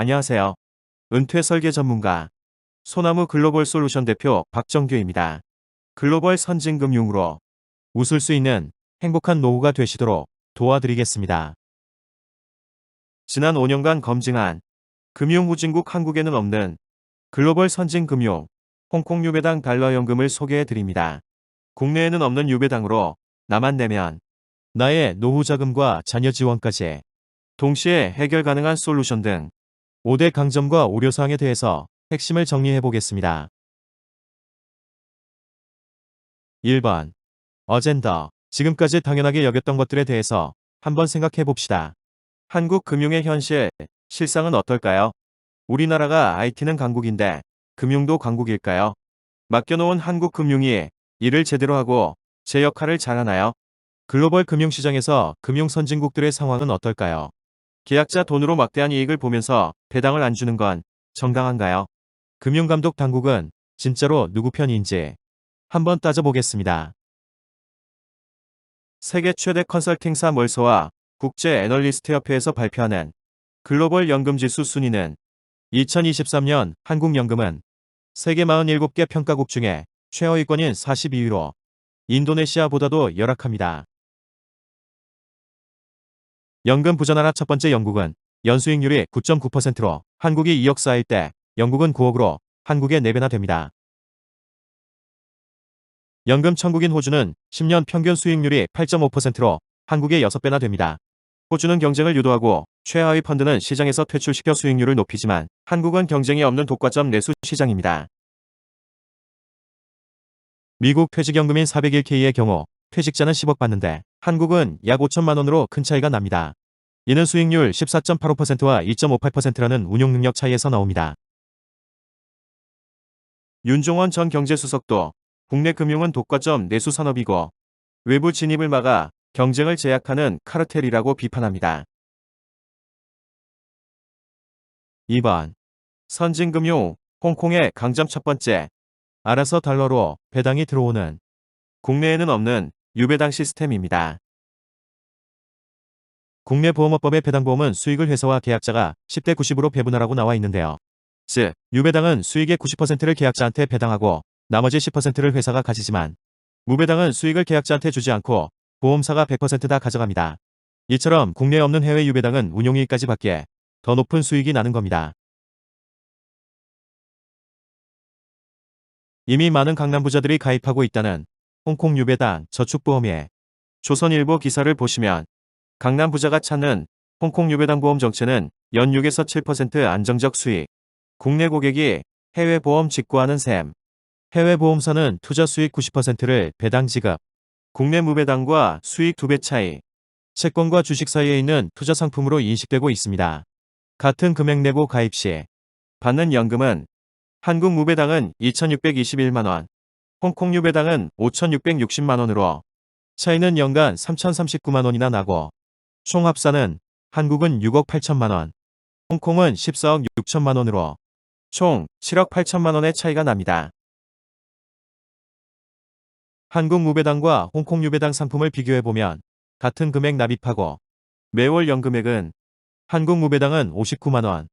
안녕하세요. 은퇴 설계 전문가 소나무 글로벌 솔루션 대표 박정규입니다. 글로벌 선진금융으로 웃을 수 있는 행복한 노후가 되시도록 도와드리겠습니다. 지난 5년간 검증한 금융후진국 한국에는 없는 글로벌 선진금융 홍콩 유배당 달러연금을 소개해드립니다. 국내에는 없는 유배당으로 나만 내면 나의 노후 자금과 자녀 지원까지 동시에 해결 가능한 솔루션 등 5대 강점과 우려사항에 대해서 핵심을 정리해 보겠습니다. 1번. 어젠더. 지금까지 당연하게 여겼던 것들에 대해서 한번 생각해 봅시다. 한국 금융의 현실, 실상은 어떨까요? 우리나라가 IT는 강국인데 금융도 강국일까요? 맡겨놓은 한국 금융이 일을 제대로 하고 제 역할을 잘하나요? 글로벌 금융시장에서 금융 선진국들의 상황은 어떨까요? 계약자 돈으로 막대한 이익을 보면서 배당을 안 주는 건 정당한가요? 금융감독 당국은 진짜로 누구 편인지 한번 따져보겠습니다. 세계 최대 컨설팅사 멀서와 국제 애널리스트 협회에서 발표하는 글로벌 연금지수 순위는 2023년 한국연금은 세계 47개 평가국 중에 최하위권인 42위로 인도네시아보다도 열악합니다. 연금 부자나라 첫 번째 영국은 연수익률이 9.9%로 한국이 2억 4일 때 영국은 9억으로 한국의 4배나 됩니다. 연금 천국인 호주는 10년 평균 수익률이 8.5%로 한국의 6배나 됩니다. 호주는 경쟁을 유도하고 최하위 펀드는 시장에서 퇴출시켜 수익률을 높이지만 한국은 경쟁이 없는 독과점 내수 시장입니다. 미국 퇴직연금인 401K의 경우 퇴직자는 10억 받는데 한국은 약 5천만 원으로 큰 차이가 납니다. 이는 수익률 14.85%와 2.58%라는 운용 능력 차이에서 나옵니다. 윤종원 전 경제수석도 국내 금융은 독과점 내수 산업이고 외부 진입을 막아 경쟁을 제약하는 카르텔이라고 비판합니다. 2번. 선진금융 홍콩의 강점 첫 번째. 알아서 달러로 배당이 들어오는 국내에는 없는 유배당 시스템입니다. 국내 보험업법의 배당보험은 수익을 회사와 계약자가 10대 90으로 배분하라고 나와 있는데요. 즉, 유배당은 수익의 90%를 계약자한테 배당하고 나머지 10%를 회사가 가지지만 무배당은 수익을 계약자한테 주지 않고 보험사가 100% 다 가져갑니다. 이처럼 국내에 없는 해외 유배당은 운용이익까지 받기에 더 높은 수익이 나는 겁니다. 이미 많은 강남 부자들이 가입하고 있다는 홍콩 유배당 저축보험의 조선일보 기사를 보시면 강남 부자가 찾는 홍콩 유배당 보험 정체는 연 6에서 7% 안정적 수익, 국내 고객이 해외 보험 직구하는 셈, 해외 보험사는 투자 수익 90%를 배당 지급, 국내 무배당과 수익 2배 차이, 채권과 주식 사이에 있는 투자 상품으로 인식되고 있습니다. 같은 금액 내고 가입 시 받는 연금은 한국 무배당은 2,621만원, 홍콩 유배당은 5,660만원으로 차이는 연간 3,039만원이나 나고 총 합산은 한국은 6억 8천만원, 홍콩은 14억 6천만원으로 총 7억 8천만원의 차이가 납니다. 한국 무배당과 홍콩 유배당 상품을 비교해보면 같은 금액 납입하고 매월 연금액은 한국 무배당은 59만원,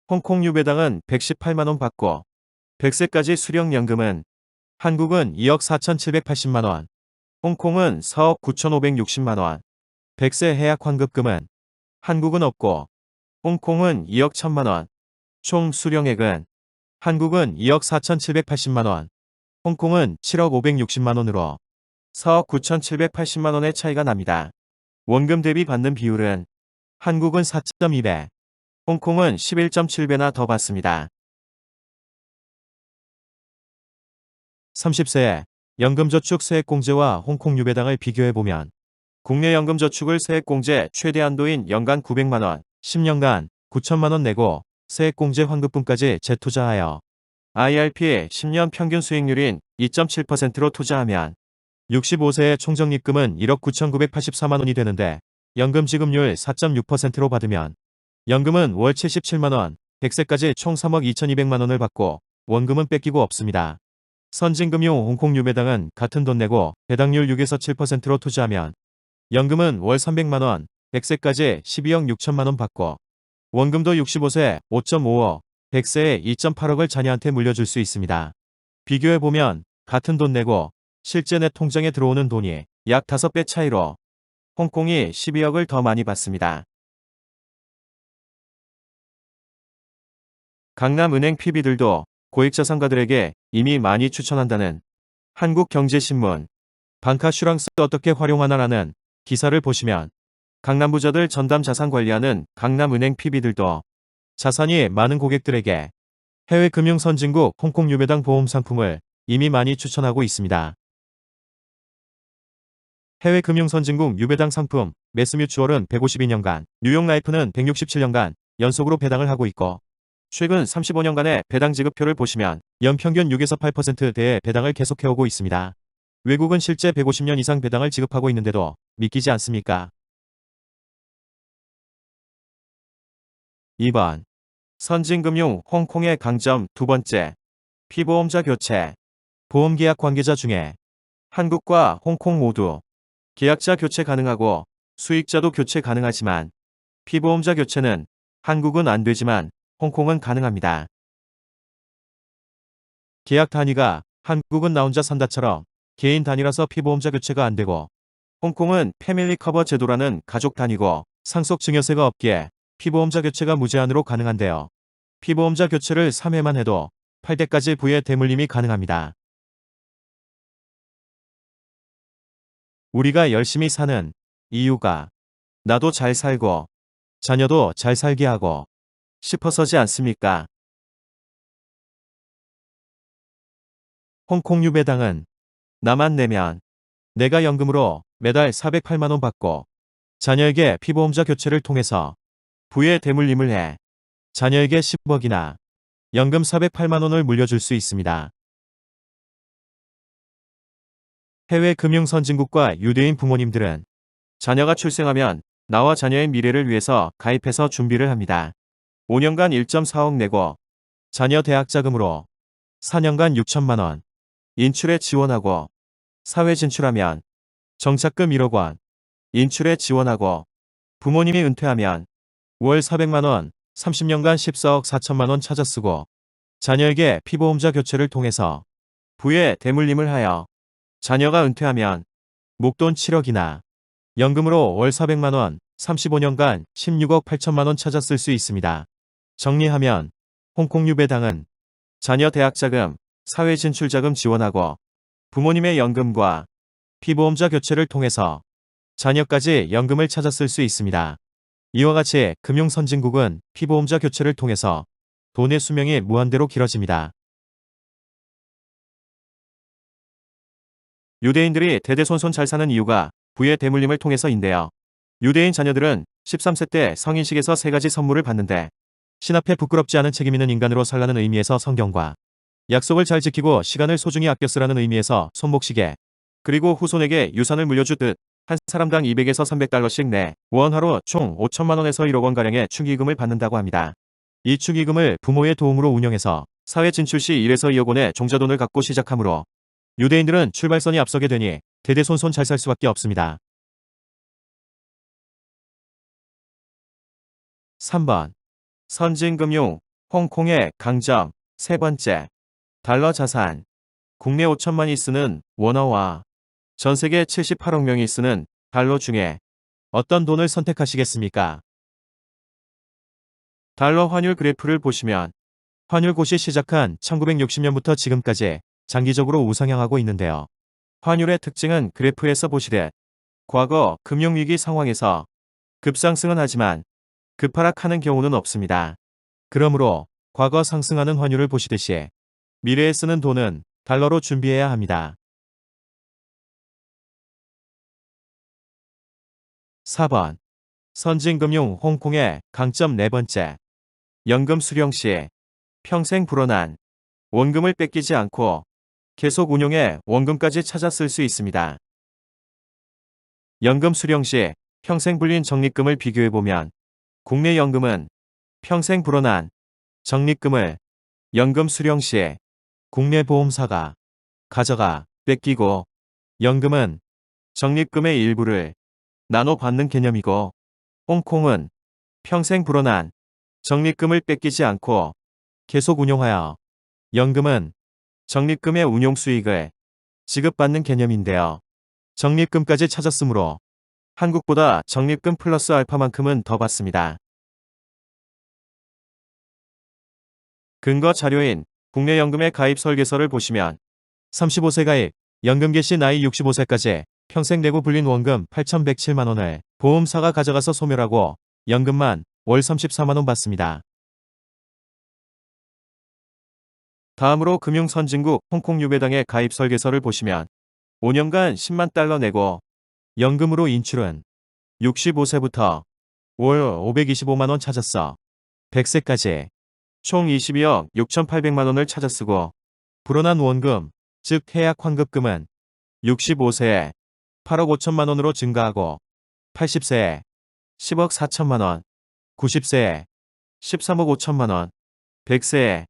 홍콩 유배당은 118만원 받고 100세까지 수령연금은 한국은 2억 4,780만원, 홍콩은 4억 9,560만원, 100세 해약 환급금은 한국은 없고 홍콩은 2억 1천만원, 총 수령액은 한국은 2억 4,780만원, 홍콩은 7억 560만원으로 4억 9,780만원의 차이가 납니다. 원금 대비 받는 비율은 한국은 4.2배, 홍콩은 11.7배나 더 받습니다. 30세에 연금저축 세액공제와 홍콩 유배당을 비교해보면 국내 연금저축을 세액공제 최대 한도인 연간 900만원, 10년간 9천만원 내고 세액공제 환급분까지 재투자하여 IRP의 10년 평균 수익률인 2.7%로 투자하면 65세의 총적립금은 1억 9,984만원이 되는데 연금 지급률 4.6%로 받으면 연금은 월 77만원, 100세까지 총 3억 2,200만원을 받고 원금은 뺏기고 없습니다. 선진금융 홍콩 유배당은 같은 돈 내고 배당률 6에서 7%로 투자하면 연금은 월 300만원, 100세까지 12억 6천만원 받고 원금도 65세 5.5억, 100세에 2.8억을 자녀한테 물려줄 수 있습니다. 비교해보면 같은 돈 내고 실제 내 통장에 들어오는 돈이 약 5배 차이로 홍콩이 12억을 더 많이 받습니다. 강남은행 PB들도 고액자산가들에게 이미 많이 추천한다는 한국경제신문 방카슈랑스 어떻게 활용하나라는 기사를 보시면 강남부자들 전담 자산 관리하는 강남은행 PB들도 자산이 많은 고객들에게 해외 금융 선진국 홍콩 유배당 보험 상품을 이미 많이 추천하고 있습니다. 해외 금융 선진국 유배당 상품 매스뮤추얼은 152년간, 뉴욕 라이프는 167년간 연속으로 배당을 하고 있고 최근 35년간의 배당 지급표를 보시면 연평균 6에서 8%대의 배당을 계속해오고 있습니다. 외국은 실제 150년 이상 배당을 지급하고 있는데도 믿기지 않습니까? 2번. 선진금융 홍콩의 강점 두 번째. 피보험자 교체. 보험계약 관계자 중에 한국과 홍콩 모두 계약자 교체 가능하고 수익자도 교체 가능하지만 피보험자 교체는 한국은 안 되지만 홍콩은 가능합니다. 계약 단위가 한국은 나 혼자 산다처럼 개인 단위라서 피보험자 교체가 안 되고 홍콩은 패밀리 커버 제도라는 가족 단위고 상속 증여세가 없기에 피보험자 교체가 무제한으로 가능한데요. 피보험자 교체를 3회만 해도 8대까지 부의 대물림이 가능합니다. 우리가 열심히 사는 이유가 나도 잘 살고 자녀도 잘 살게 하고 싶어서지 않습니까? 홍콩 유배당은 나만 내면 내가 연금으로 매달 408만원 받고 자녀에게 피보험자 교체를 통해서 부의 대물림을 해 자녀에게 10억이나 연금 408만원을 물려줄 수 있습니다. 해외 금융 선진국과 유대인 부모님들은 자녀가 출생하면 나와 자녀의 미래를 위해서 가입해서 준비를 합니다. 5년간 1.4억 내고 자녀 대학 자금으로 4년간 6천만원 인출에 지원하고 사회 진출하면 정착금 1억 원 인출에 지원하고 부모님이 은퇴하면 월 400만원 30년간 14억 4천만원 찾아 쓰고 자녀에게 피보험자 교체를 통해서 부의 대물림을 하여 자녀가 은퇴하면 목돈 7억이나 연금으로 월 400만원 35년간 16억 8천만원 찾아 쓸 수 있습니다. 정리하면 홍콩 유배당은 자녀 대학자금, 사회 진출자금 지원하고 부모님의 연금과 피보험자 교체를 통해서 자녀까지 연금을 찾아 쓸 수 있습니다. 이와 같이 금융 선진국은 피보험자 교체를 통해서 돈의 수명이 무한대로 길어집니다. 유대인들이 대대손손 잘 사는 이유가 부의 대물림을 통해서인데요. 유대인 자녀들은 13세 때 성인식에서 3가지 선물을 받는데 신 앞에 부끄럽지 않은 책임 있는 인간으로 살라는 의미에서 성경과 약속을 잘 지키고 시간을 소중히 아껴 쓰라는 의미에서 손목시계 그리고 후손에게 유산을 물려주듯 한 사람당 200에서 300달러씩 내 원화로 총 5천만원에서 1억 원가량의 축의금을 받는다고 합니다. 이 축의금을 부모의 도움으로 운영해서 사회 진출 시 1에서 2억 원의 종자돈을 갖고 시작하므로 유대인들은 출발선이 앞서게 되니 대대손손 잘 살 수밖에 없습니다. 3번. 선진금융 홍콩의 강점 세 번째. 달러 자산. 국내 5천만이 쓰는 원화와 전세계 78억 명이 쓰는 달러 중에 어떤 돈을 선택하시겠습니까? 달러 환율 그래프를 보시면 환율 고시 시작한 1960년부터 지금까지 장기적으로 우상향하고 있는데요. 환율의 특징은 그래프에서 보시듯 과거 금융위기 상황에서 급상승은 하지만 급하락하는 경우는 없습니다. 그러므로 과거 상승하는 환율을 보시듯이 미래에 쓰는 돈은 달러로 준비해야 합니다. 4번. 선진금융 홍콩의 강점 네 번째. 연금 수령 시 평생 불어난 원금을 뺏기지 않고 계속 운용해 원금까지 찾아 쓸 수 있습니다. 연금 수령 시 평생 불린 적립금을 비교해보면 국내 연금은 평생 불어난 적립금을 연금 수령 시 국내 보험사가 가져가 뺏기고 연금은 적립금의 일부를 나눠 받는 개념이고 홍콩은 평생 불어난 적립금을 뺏기지 않고 계속 운용하여 연금은 적립금의 운용 수익을 지급받는 개념인데요. 적립금까지 찾았으므로 한국보다 적립금 플러스 알파만큼은 더 받습니다. 근거 자료인 국내 연금의 가입 설계서를 보시면 35세 가입, 연금 개시 나이 65세까지 평생 내고 불린 원금 8,107만원을 보험사가 가져가서 소멸하고 연금만 월 34만원 받습니다. 다음으로 금융선진국 홍콩 유배당의 가입 설계서를 보시면 5년간 10만 달러 내고 연금으로 인출은 65세부터 월 525만원 찾았어. 100세까지 총 22억 6,800만원을 찾아 쓰고 불어난 원금, 즉 해약 환급금은 65세에 8억 5천만원으로 증가하고 80세에 10억 4천만원, 90세에 13억 5천만원, 100세에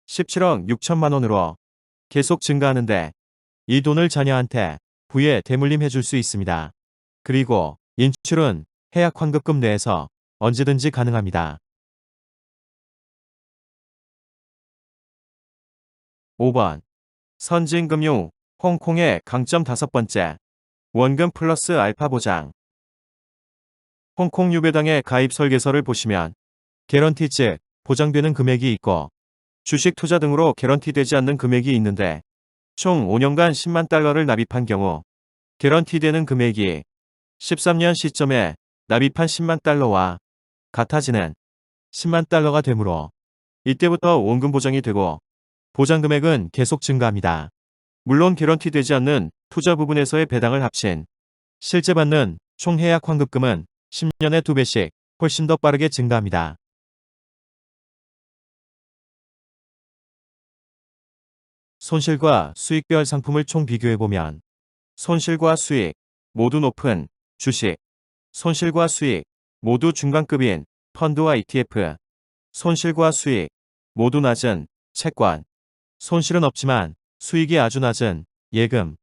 17억 6천만원으로 계속 증가하는데 이 돈을 자녀한테 후에 대물림 해줄 수 있습니다. 그리고 인출은 해약 환급금 내에서 언제든지 가능합니다. 5번 선진금융 홍콩의 강점 5번째 원금 플러스 알파 보장. 홍콩 유배당의 가입 설계서를 보시면 개런티 즉 보장되는 금액이 있고 주식 투자 등으로 개런티되지 않는 금액이 있는데 총 5년간 10만 달러를 납입한 경우 개런티되는 금액이 13년 시점에 납입한 10만 달러와 같아지는 10만 달러가 되므로 이때부터 원금 보장이 되고 보장 금액은 계속 증가합니다. 물론 개런티되지 않는 투자 부분에서의 배당을 합친 실제 받는 총 해약 환급금은 10년에 2배씩 훨씬 더 빠르게 증가합니다. 손실과 수익별 상품을 총 비교해보면 손실과 수익 모두 높은 주식, 손실과 수익 모두 중간급인 펀드와 ETF, 손실과 수익 모두 낮은 채권, 손실은 없지만 수익이 아주 낮은 예금,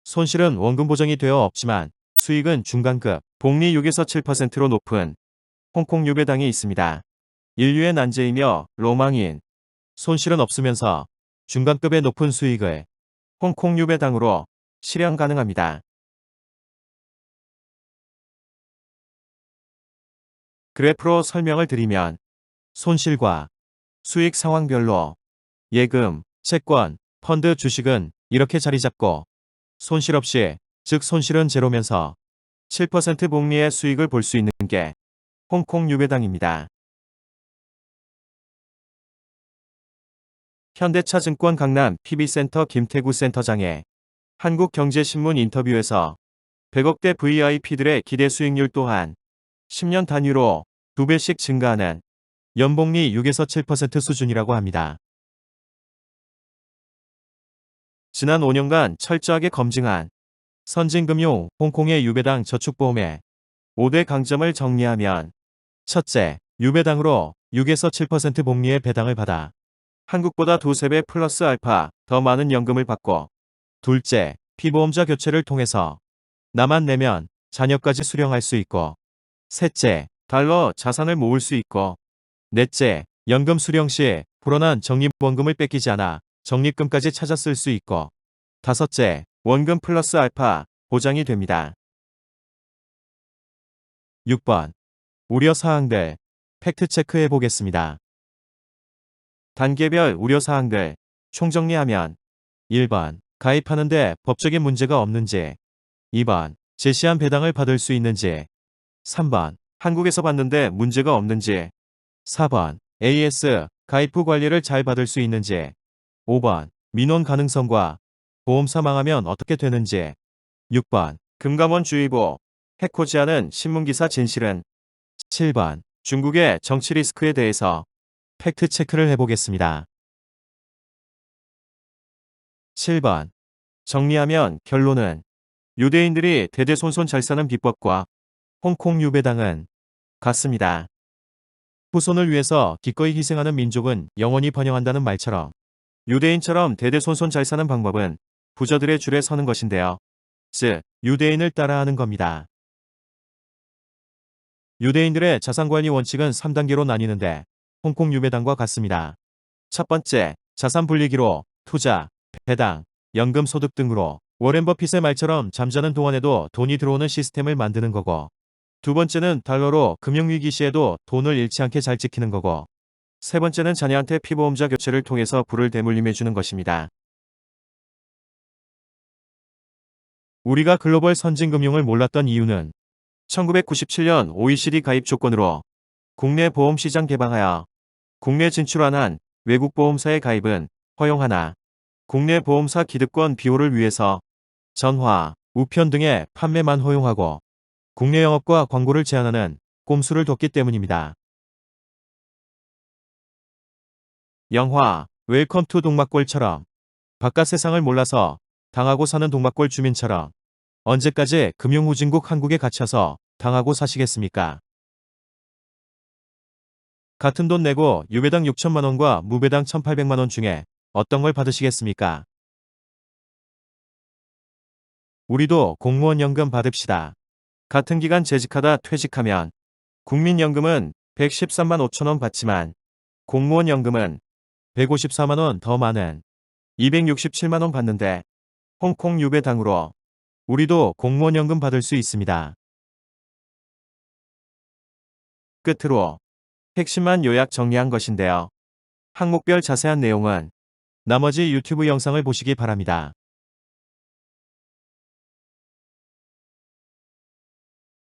손실은 원금 보장이 되어 없지만 수익은 중간급, 복리 6에서 7%로 높은 홍콩 유배당이 있습니다. 인류의 난제이며 로망인 손실은 없으면서 중간급의 높은 수익을 홍콩 유배당으로 실현 가능합니다. 그래프로 설명을 드리면 손실과 수익 상황별로 예금, 채권, 펀드, 주식은 이렇게 자리 잡고 손실 없이 즉 손실은 제로면서 7% 복리의 수익을 볼 수 있는 게 홍콩 유배당입니다. 현대차증권 강남 PB센터 김태구 센터장의 한국경제신문 인터뷰에서 100억대 VIP들의 기대 수익률 또한 10년 단위로 2배씩 증가하는 연복리 6에서 7% 수준이라고 합니다. 지난 5년간 철저하게 검증한 선진금융 홍콩의 유배당 저축보험의 5대 강점을 정리하면 첫째, 유배당으로 6에서 7% 복리의 배당을 받아 한국보다 2~3배 플러스 알파 더 많은 연금을 받고 둘째, 피보험자 교체를 통해서 나만 내면 자녀까지 수령할 수 있고 셋째, 달러 자산을 모을 수 있고 넷째, 연금 수령 시 불어난 적립원금을 뺏기지 않아 적립금까지 찾아 쓸 수 있고 다섯째, 원금 플러스 알파 보장이 됩니다. 6번 우려사항들 팩트체크해 보겠습니다. 단계별 우려사항들 총정리하면 1번 가입하는데 법적인 문제가 없는지 2번 제시한 배당을 받을 수 있는지 3번 한국에서 받는데 문제가 없는지 4번 AS 가입 후 관리를 잘 받을 수 있는지 5번 민원 가능성과 보험사 망하면 어떻게 되는지 6번 금감원 주의보 해코지 않은 신문기사 진실은 7번 중국의 정치 리스크에 대해서 팩트 체크를 해보겠습니다. 7번 정리하면 결론은 유대인들이 대대손손 잘 사는 비법과 홍콩 유배당은 같습니다. 후손을 위해서 기꺼이 희생하는 민족은 영원히 번영한다는 말처럼 유대인처럼 대대손손 잘 사는 방법은 부자들의 줄에 서는 것인데요. 즉 유대인을 따라하는 겁니다. 유대인들의 자산관리 원칙은 3단계로 나뉘는데 홍콩 유배당과 같습니다. 첫 번째, 자산 분리기로 투자, 배당, 연금 소득 등으로 워렌 버핏의 말처럼 잠자는 동안에도 돈이 들어오는 시스템을 만드는 거고, 두 번째는 달러로 금융위기 시에도 돈을 잃지 않게 잘 지키는 거고, 세 번째는 자녀한테 피보험자 교체를 통해서 부를 대물림해 주는 것입니다. 우리가 글로벌 선진금융을 몰랐던 이유는 1997년 OECD 가입 조건으로 국내 보험시장 개방하여 국내 진출한 한 외국 보험사의 가입은 허용하나 국내 보험사 기득권 비호를 위해서 전화, 우편 등의 판매만 허용하고 국내 영업과 광고를 제한하는 꼼수를 뒀기 때문입니다. 영화 웰컴 투 동막골처럼 바깥 세상을 몰라서 당하고 사는 동막골 주민처럼 언제까지 금융후진국 한국에 갇혀서 당하고 사시겠습니까? 같은 돈 내고 유배당 6천만 원과 무배당 1,800만 원 중에 어떤 걸 받으시겠습니까? 우리도 공무원연금 받읍시다. 같은 기간 재직하다 퇴직하면 국민연금은 113만 5천 원 받지만 공무원연금은 154만 원 더 많은 267만 원 받는데 홍콩 유배당으로 우리도 공무원연금 받을 수 있습니다. 끝으로 핵심만 요약 정리한 것인데요. 항목별 자세한 내용은 나머지 유튜브 영상을 보시기 바랍니다.